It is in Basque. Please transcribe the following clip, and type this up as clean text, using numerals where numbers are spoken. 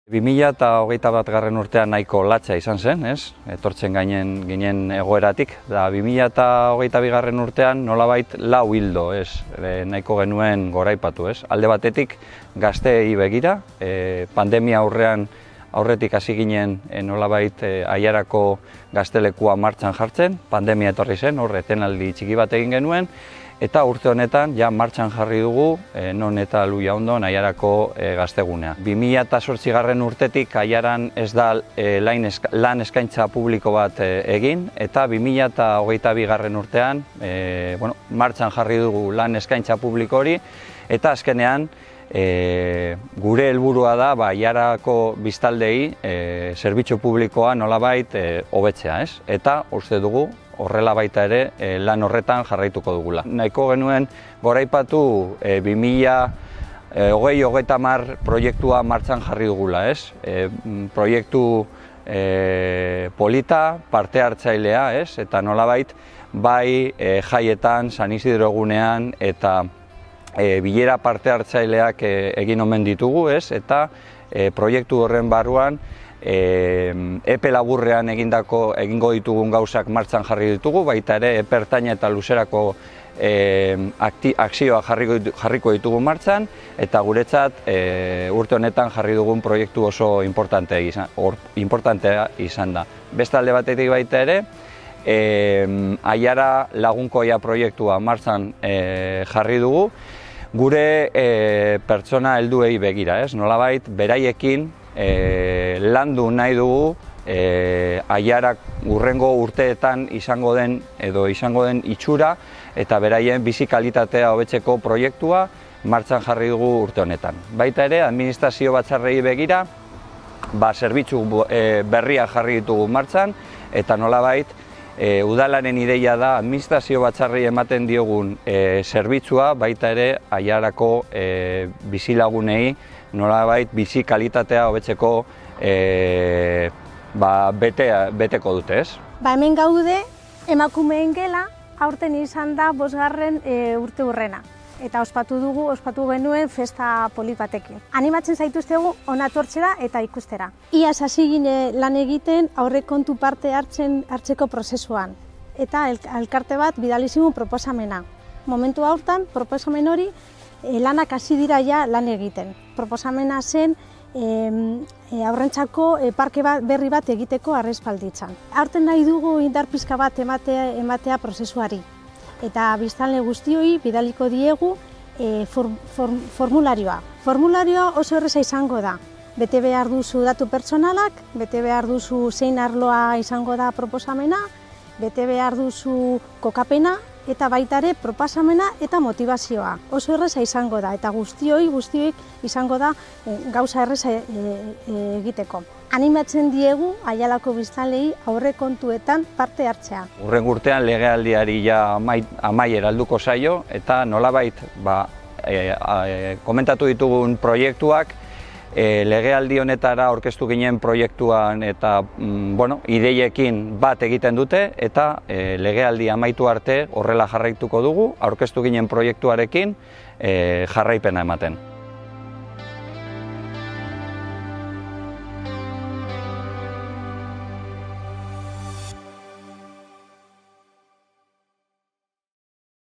2021 urtean nahiko latza izan zen, ez? Etortzen ginen egoeratik. Da 2022 urtean nolabait lau hildo, ez? Nahiko genuen goraipatu, ez? Alde batetik gazteei begira, pandemia aurretik hasi ginen nolabait Aiarako gaztelekua martxan jartzen, pandemia etorri zen, etenaldi txiki bat egin genuen, eta urte honetan ja martxan jarri dugu non eta Luiaondon Aiarako gaztegunea. 2008 urtetik Aiaran ez da lan eskaintza publiko bat egin, eta 2022 urtean martxan jarri dugu lan eskaintza publiko hori, eta azkenean gure helburua da Aiarako biztaldei zerbitzu publikoa nolabait hobetzea, ez? Eta uste dugu horrela baita ere lan horretan jarraituko dugula. Nahiko genuen goraipatu 2020-2030 proiektua martxan jarri dugula, ez? Proiektu polita, parte hartzailea, ez? Eta nolabait bai jaietan, San Isidro egunean eta bilera parte hartzaileak egin omen ditugu, ez? Eta proiektu horren barruan epe laburrean egingo ditugun gauzak martxan jarri ditugu, baita ere epe ertain eta luzerako akzioak jarriko ditugu martxan, eta guretzat urte honetan jarri dugun proiektu oso importantea izan da. Beste alde batetik baita ere, Aiara lagunkoia proiektua martxan jarri dugu, gure pertsona helduei begira, ez? Nolabait, beraiekin landu nahi dugu Aiarak hurrengo urteetan izango den itxura eta beraien bizi kalitatea hobetzeko proiektua martxan jarri dugu urte honetan. Baita ere, administrazio batzarrei begira, zerbitzu berria jarri ditugu martxan, eta nolabait, udalaren ideia da administrazio batzarrei ematen diogun zerbitzua, baita ere Aiarako bizilagunei nolabait bizi kalitatea hobetzeko beteko dute, ez? Hemen gaude emakumeen gela, aurten izan da 5. urte hurrena. Eta ospatu genuen festa polit batekin. Animatzen zaituztegu hona etortzera eta ikustera. Iaz hasi ginen lan egiten aurrekontu parte hartzeko prozesuan. Eta elkarte bat bidali zigun proposamena. Momentu hortan, proposamen hori lanak hasi dira ja lan egiten. Proposamena zen haurrentzako parke berri bat egiteko Arrespalditzan. Aurten nahi dugu indar pixka bat ematea prozesuari. Eta biztanle guztioi bidaliko diegu formularioa. Formularioa oso erreza izango da. Bete behar duzu datu pertsonalak, bete behar duzu zein arloa izango da proposamena, bete behar duzu kokapena, eta baita ere proposamena eta motivazioa. Oso erreza izango da, eta guztioi izango da gauza erreza egiteko. Animatzen diegu Aiarako biztanleei aurrekontuetan parte hartzea. Hurrengo urtean legealdiari ja amaiera helduko zaio, eta nolabait komentatu ditugun proiektuak legealdi honetara aurkeztu ginen proiektuan eta ideiekin bat egiten dute, eta legealdi amaitu arte horrela jarraituko dugu, aurkeztu ginen proiektuarekin jarraipena ematen.